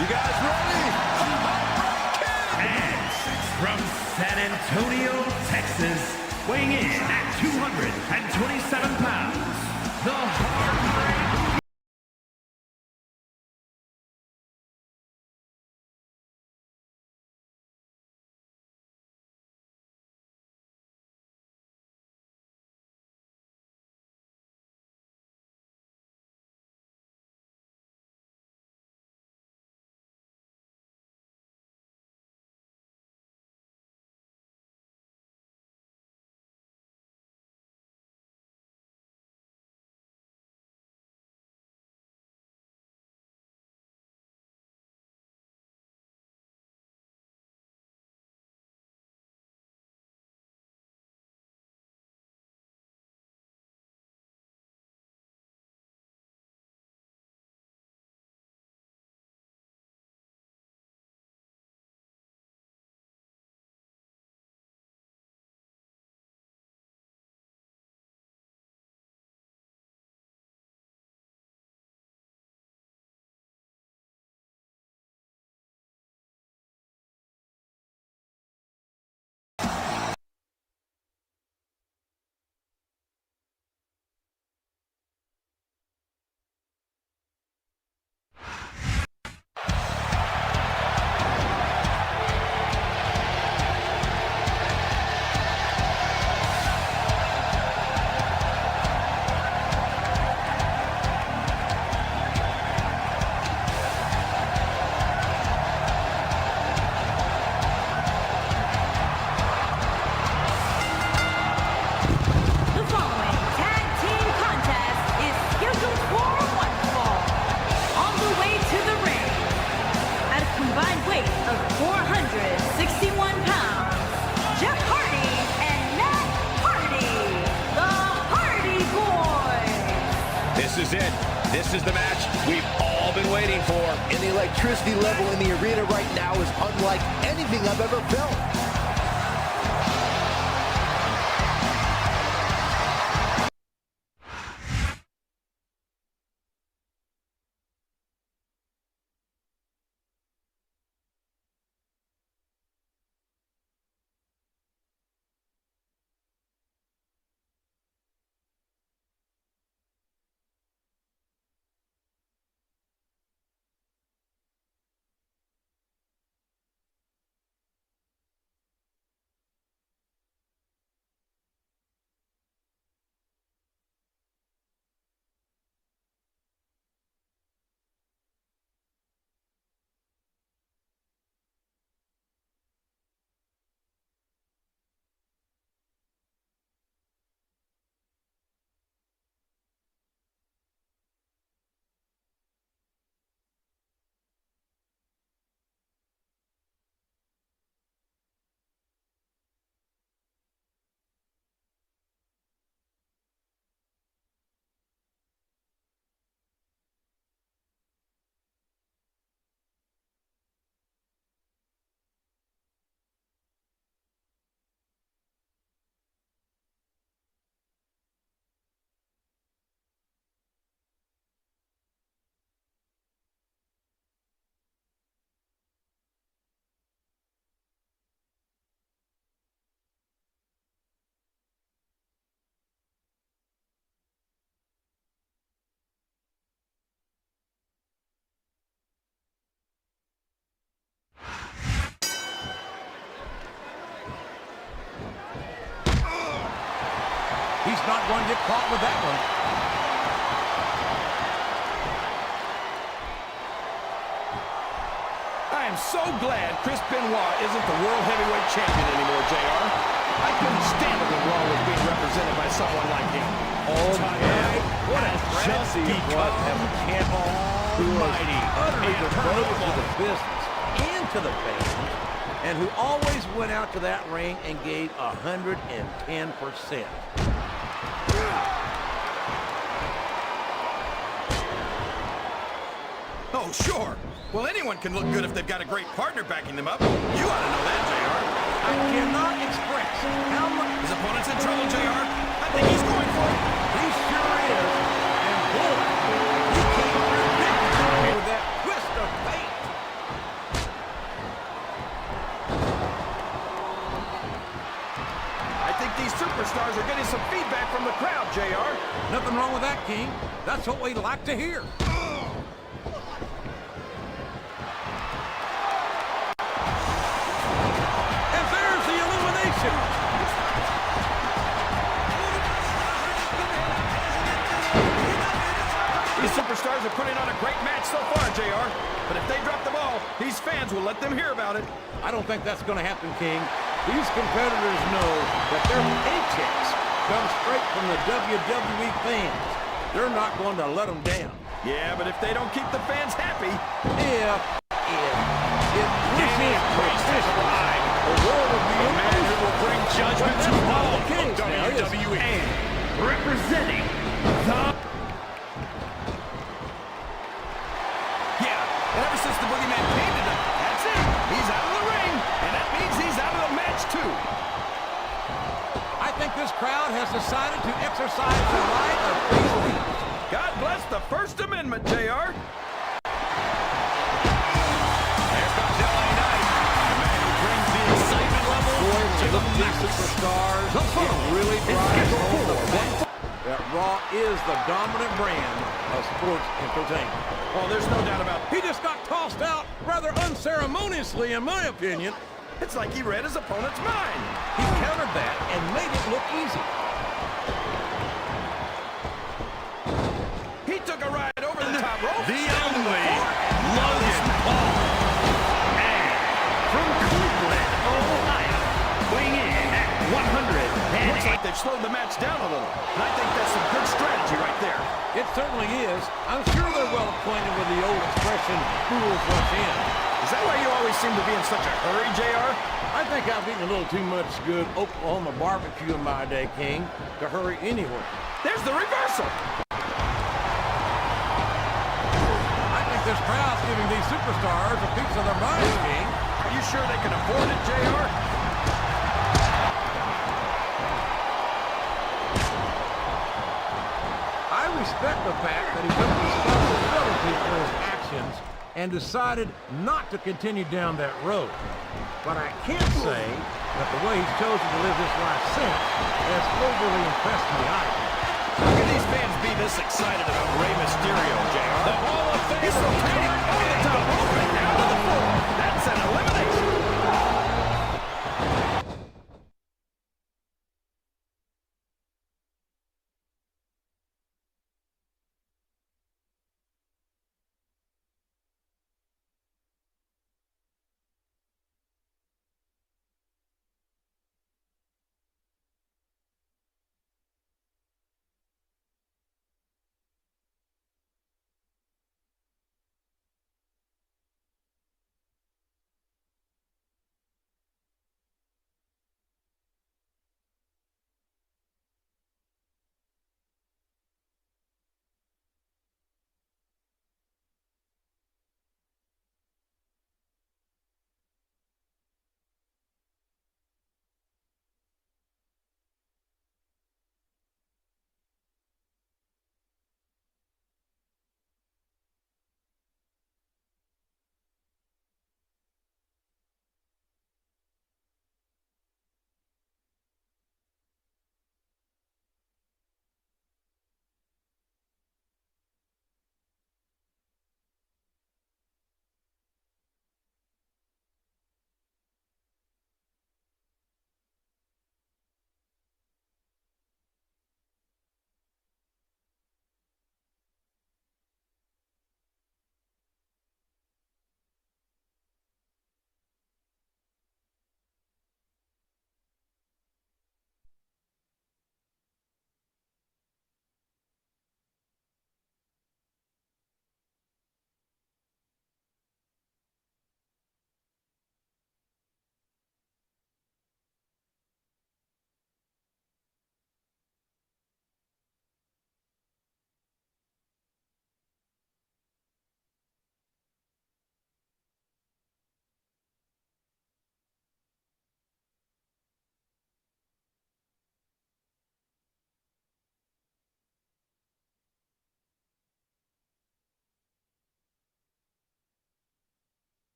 You guys ready? And from San Antonio, Texas, weighing in at 227 pounds, the Heart. This is the match we've all been waiting for. And the electricity level in the arena right now is unlike anything I've ever felt. He's not going to get caught with that one. I am so glad Chris Benoit isn't the World Heavyweight Champion anymore, JR. I couldn't stand to go wrong with being represented by someone like him. Oh, man. What a just because of almighty, utterly devoted to the business and to the fans, and who always went out to that ring and gave 110%. Oh, sure. Well, anyone can look good if they've got a great partner backing them up. You ought to know that, JR. I cannot express how much... His opponent's in trouble, JR. I think he's going for it. He sure is. And boy, you can't predict with that twist of fate. Superstars are getting some feedback from the crowd, JR. Nothing wrong with that, King. That's what we like to hear. And there's the illumination. These Superstars are putting on a great match so far, JR. But if they drop the ball, these fans will let them hear about it. I don't think that's going to happen, King. These competitors know that their paychecks come straight from the WWE fans. They're not going to let them down. Yeah, but if they don't keep the fans happy... If Damian Priest has arrived. the world would be The man who will bring judgment to all of WWE. And representing the... Yeah, and ever since the Boogeyman came to them, that's it. He's out of the ring, and that means he's out of the match, too. I think this crowd has decided to exercise the right of free speech. God bless the First Amendment, JR. Here comes LA Knight. The man who brings the excitement level to the These superstars, it really drives home the fact that Raw is the dominant brand of sports entertainment. Well, there's no doubt about it. He just got tossed out rather unceremoniously, in my opinion. It's like he read his opponent's mind. He countered that and made it look easy. He took a ride over the top rope. the only Logan Paul. And from Cleveland, Ohio, weighing in at 100. Looks like they've slowed the match down a little. And I think that's some good strategy right there. It certainly is. I'm sure they're well acquainted with the old expression, fools rush in. Is that why you always seem to be in such a hurry, JR? I think I've eaten a little too much good Oklahoma barbecue in my day, King, to hurry anywhere. There's the reversal. I think this crowd's giving these superstars a piece of their minds, King. Are you sure they can afford it, JR? I respect the fact that he took responsibility for his actions and decided not to continue down that road. But I can't say that the way he's chosen to live his life since has overly impressed me either. How can these fans be this excited about Rey Mysterio, JR? The Hall of Fame. He's so tiny. Over the top rope and down to the floor. That's an elimination.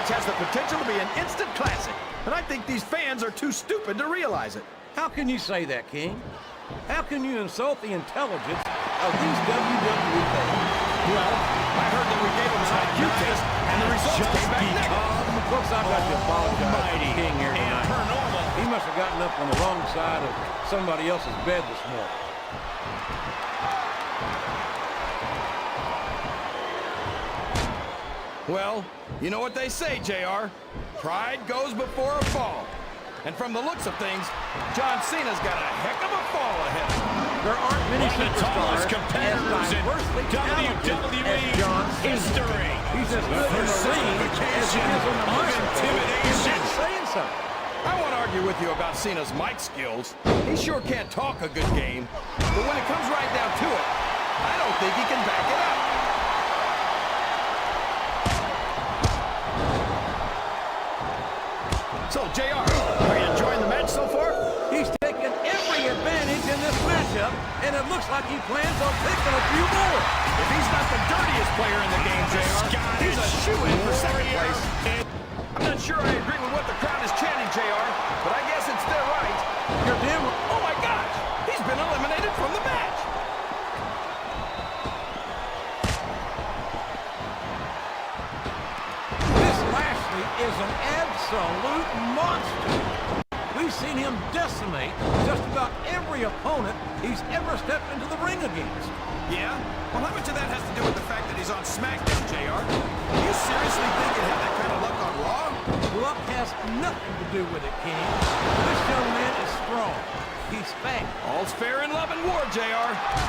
match has the potential to be an instant classic, and I think these fans are too stupid to realize it. How can you say that, King? How can you insult the intelligence of these WWE fans? Well, I heard that we gave them an IQ test, and the results came back negative. Folks, I've got to apologize to King here tonight. per normal. He must have gotten up on the wrong side of somebody else's bed this morning. Well, you know what they say, JR. Pride goes before a fall. And from the looks of things, John Cena's got a heck of a fall ahead. There aren't many One of the superstars tallest competitors as diversely in talented WWE as John Cena. history. He's as good in the ring as he is on the microphone. And that's saying something. I won't argue with you about Cena's mic skills. He sure can't talk a good game. But when it comes right down to it, I don't think he can back it up. So, JR, are you enjoying the match so far? He's taken every advantage in this matchup, and it looks like he plans on taking a few more. If he's not the dirtiest player in the game, JR, he's a shoo-in for second place. I'm not sure I agree with what the crowd is chanting, JR, but I guess it's their right. You're damn right. Oh my gosh! He's been eliminated from the match! This Lashley is an absolute monster. We've seen him decimate just about every opponent he's ever stepped into the ring against. Yeah? Well, how much of that has to do with the fact that he's on SmackDown, JR? Do you seriously think he'd have that kind of luck on Raw? Luck has nothing to do with it, King. This young man is strong. He's fast. All's fair in love and war, JR.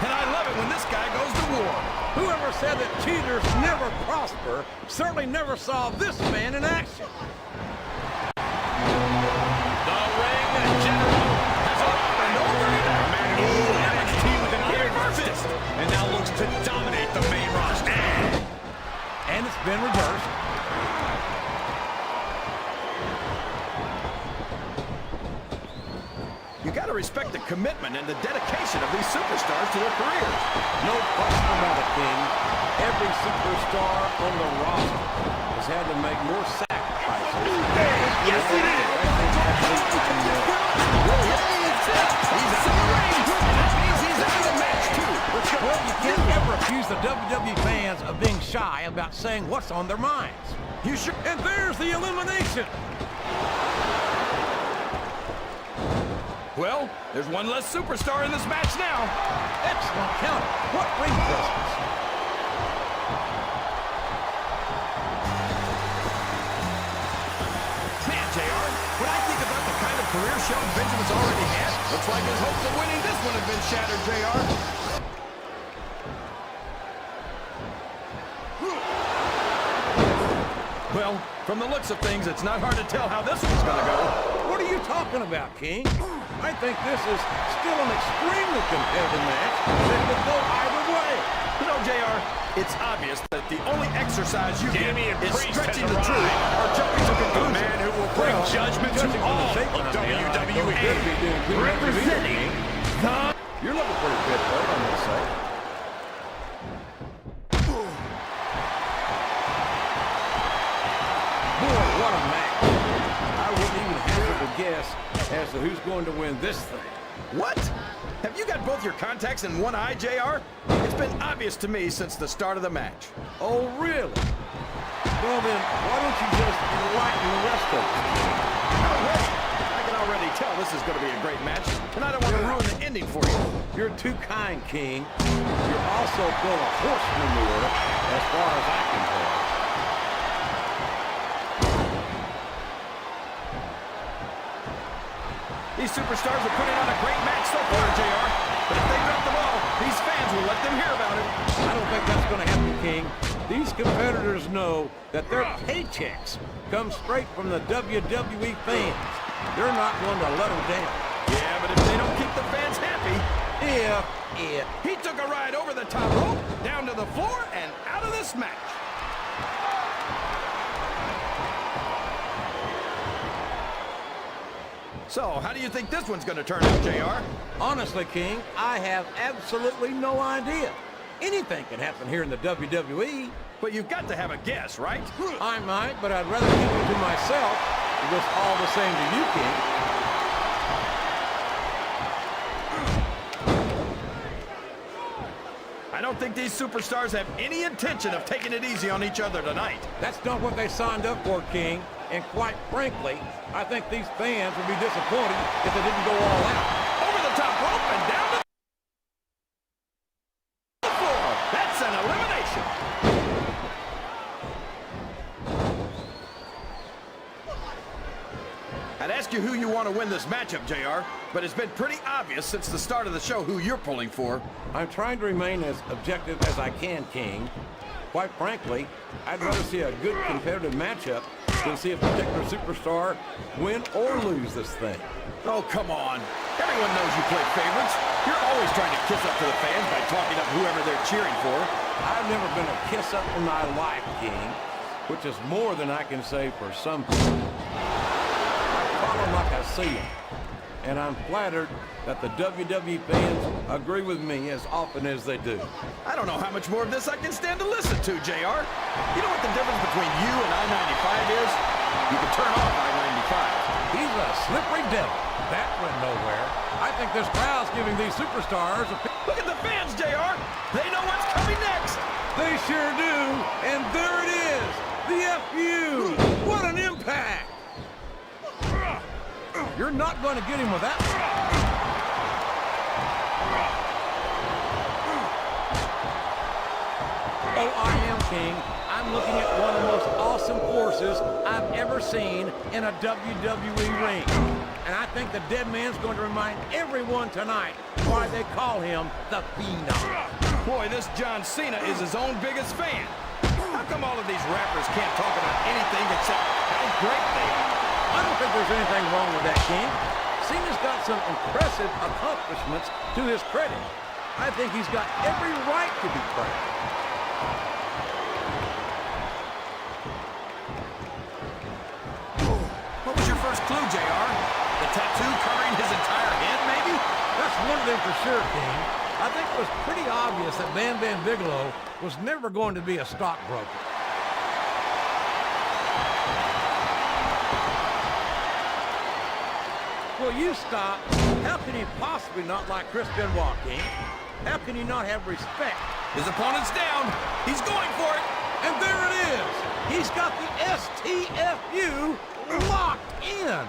And I love it when this guy goes to war. Whoever said that cheaters never prosper certainly never saw this man in action. The ring general has arrived. NXT with an iron fist, and now looks to dominate the main roster. And it's been reversed. You gotta respect the commitment and the dedication of these superstars to their careers. No question about it, King. Every superstar on the roster has had to make more sacrifices. Yes, it is. He's out of the ring. That means he's out of the match, too. Well, you can't ever accuse the WWE fans of being shy about saying what's on their minds. You sure? And there's the elimination. Well, there's one less superstar in this match now. Excellent counter. What ring presence. Man, JR, when I think about the kind of career Shelton Benjamin's already had, looks like his hopes of winning this one have been shattered, JR. Well, from the looks of things, it's not hard to tell how this one's gonna go. What are you talking about, King? I think this is still an extremely competitive match that could go either way. You know, JR, it's obvious that the only exercise you get Damian is Priest stretching has the truth arrived. or jumping to The conclusions. man who will bring judgment to judging from the all shape of I'm in, I don't WWE. think he'd be doing too much of either, Representing King. the... You're looking pretty fit, though, I must say. Boy, what a match. I wouldn't even hazard a guess as to who's going to win this thing. What? Have you got both your contacts in one eye, JR? It's been obvious to me since the start of the match. Oh, really? Well, then, why don't you just enlighten the rest of us? Already? I can already tell this is going to be a great match, and I don't want to ruin the ending for you. You're too kind, King. You're also full of horse manure, as far as I can tell. These superstars are putting on a great match so far, JR. But if they drop the ball, these fans will let them hear about it. I don't think that's going to happen, King. These competitors know that their paychecks come straight from the WWE fans. They're not going to let them down. Yeah, but if they don't keep the fans happy... If. He took a ride over the top rope, down to the floor, and out of this match. So, how do you think this one's going to turn out, JR? Honestly, King, I have absolutely no idea. Anything can happen here in the WWE. but you've got to have a guess, right? I might, but I'd rather keep it to myself. It was all the same to you, King. I don't think these superstars have any intention of taking it easy on each other tonight. That's not what they signed up for, King. And quite frankly, I think these fans would be disappointed if they didn't go all out. Over the top rope and down to the floor. That's an elimination. I'd ask you who you want to win this matchup, JR, but it's been pretty obvious since the start of the show who you're pulling for. I'm trying to remain as objective as I can, King. Quite frankly, I'd rather see a good competitive matchup than see a particular superstar win or lose this thing. Oh, come on. Everyone knows you play favorites. You're always trying to kiss up to the fans by talking up whoever they're cheering for. I've never been a kiss-up in my life, King, which is more than I can say for some people. I follow like I see them, and I'm flattered that the WWE fans agree with me as often as they do. I don't know how much more of this I can stand to listen to, JR. You know what the difference between you and I-95 is? You can turn off I-95. He's a slippery devil. That went nowhere. I think this crowd's giving these superstars a... Look at the fans, JR. They know what's coming next. They sure do. And there it is. The FU. What an impact. You're not going to get him with that. Oh, I am, King. I'm looking at one of the most awesome forces I've ever seen in a WWE ring. And I think the dead man's going to remind everyone tonight why they call him the Phenom. Boy, this John Cena is his own biggest fan. How come all of these rappers can't talk about anything except how great they are? I don't think there's anything wrong with that, King. Cena's got some impressive accomplishments to his credit. I think he's got every right to be praised. What was your first clue, JR? The tattoo covering his entire head, maybe? That's one of them for sure, King. I think it was pretty obvious that Bam Bam Bigelow was never going to be a stockbroker. Will you stop? How can he possibly not like Chris Benoit, King? How can he not have respect? His opponent's down. He's going for it. And there it is. He's got the STFU locked in.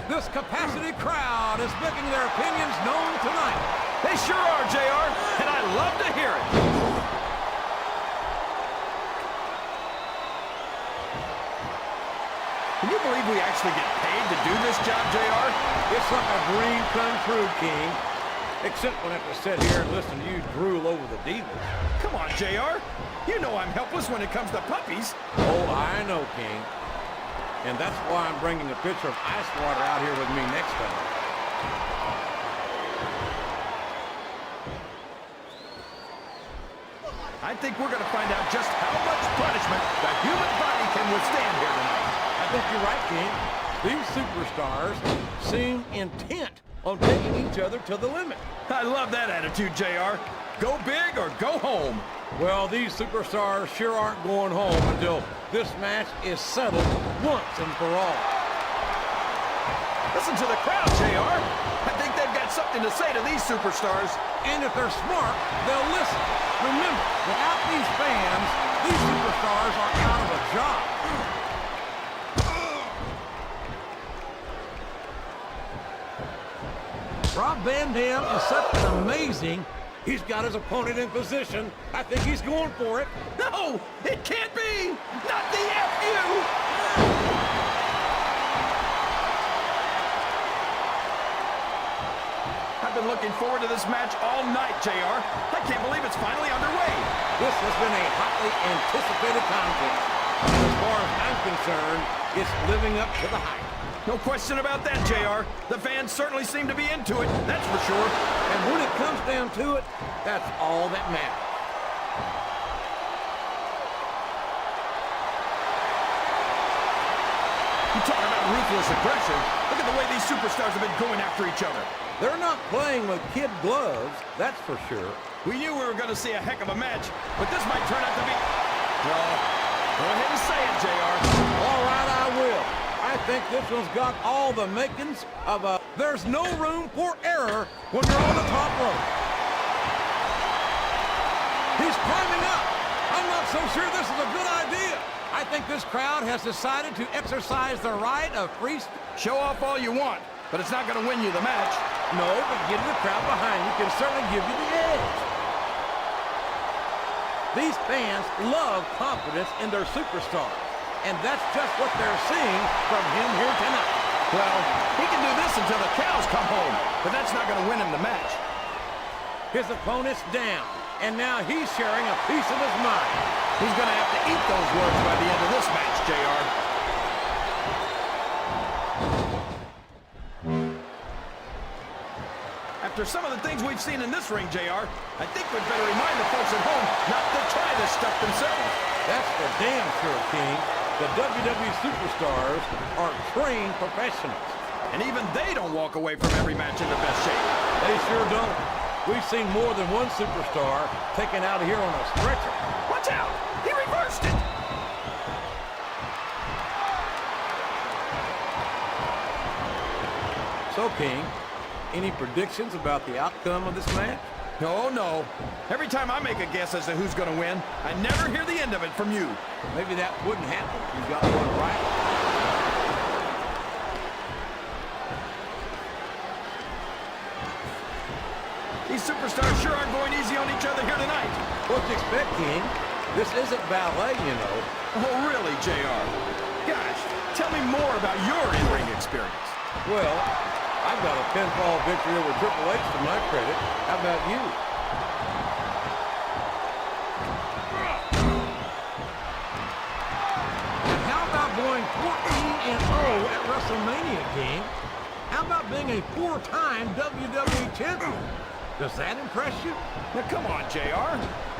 This capacity crowd is making their opinions known tonight. They sure are, JR, and I love to hear it. Can you believe we actually get paid to do this job, JR? It's like a dream come true, King. Except when I have to sit here and listen to you drool over the divas. Come on, JR. You know I'm helpless when it comes to puppies. Oh, I know, King. And that's why I'm bringing a pitcher of ice water out here with me next time. I think we're going to find out just how much punishment the human body can withstand here tonight. I think you're right, King. These superstars seem intent on taking each other to the limit. I love that attitude, JR. Go big or go home. Well, these superstars sure aren't going home until this match is settled once and for all. Listen to the crowd, JR. I think they've got something to say to these superstars. And if they're smart, they'll listen. Remember, without these fans, these superstars are out of a job. Rob Van Dam is such an amazing... He's got his opponent in position. I think he's going for it. No, it can't be. Not the FU. I've been looking forward to this match all night, JR. I can't believe it's finally underway. This has been a hotly anticipated contest. And as far as I'm concerned, it's living up to the hype. No question about that, JR. The fans certainly seem to be into it, that's for sure. And when it comes down to it, that's all that matters. You talk about ruthless aggression. Look at the way these superstars have been going after each other. They're not playing with kid gloves, that's for sure. We knew we were going to see a heck of a match, but this might turn out to be... Well, go ahead and say it, JR. All right, I will. I think this one's got all the makings of a there's no room for error when you're on the top rope. He's climbing up. I'm not so sure this is a good idea. I think this crowd has decided to exercise the right of free... Show off all you want, but it's not going to win you the match. No, but getting the crowd behind you can certainly give you the edge. These fans love confidence in their superstars, and that's just what they're seeing from him here tonight. Well, he can do this until the cows come home, but that's not going to win him the match. His opponent's down, and now he's sharing a piece of his mind. He's going to have to eat those words by the end of this match, JR. After some of the things we've seen in this ring, JR, I think we'd better remind the folks at home not to try this stuff themselves. That's for damn sure, King. The WWE Superstars are trained professionals. And even they don't walk away from every match in the best shape. They sure don't. We've seen more than one superstar taken out of here on a stretcher. Watch out! He reversed it! So, King, any predictions about the outcome of this match? Oh, no. Every time I make a guess as to who's going to win, I never hear the end of it from you. Maybe that wouldn't happen if you got one right. These superstars sure aren't going easy on each other here tonight. What do you expect, King? This isn't ballet, you know. Oh, really, JR? Gosh, tell me more about your in-ring experience. Well, I've got a pinfall victory over Triple H to my credit. How about you? And how about going 14-0 at WrestleMania, King? How about being a 4-time WWE champion? Does that impress you? Now, come on, JR.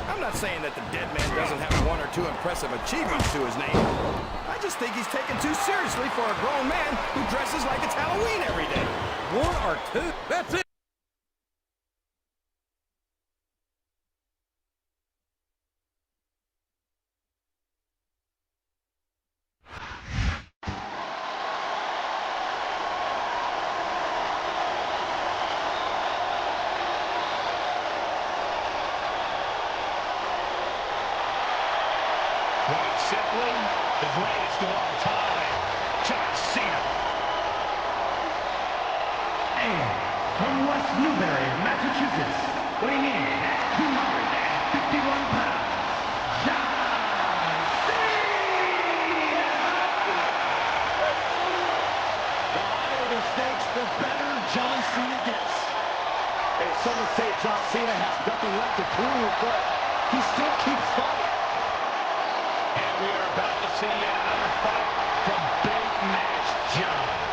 I'm not saying that the dead man doesn't have one or two impressive achievements to his name. I just think he's taken too seriously for a grown man who dresses like it's Halloween every day. One or two? That's it. Quite simply, the greatest of all time, John Cena. And from West Newbury, Massachusetts, weighing in at 251 pounds, John Cena! The higher the stakes, the better John Cena gets. And some would say John Cena has nothing left to prove, but he still keeps fighting. And we are about to see yet another fight from Big Match John.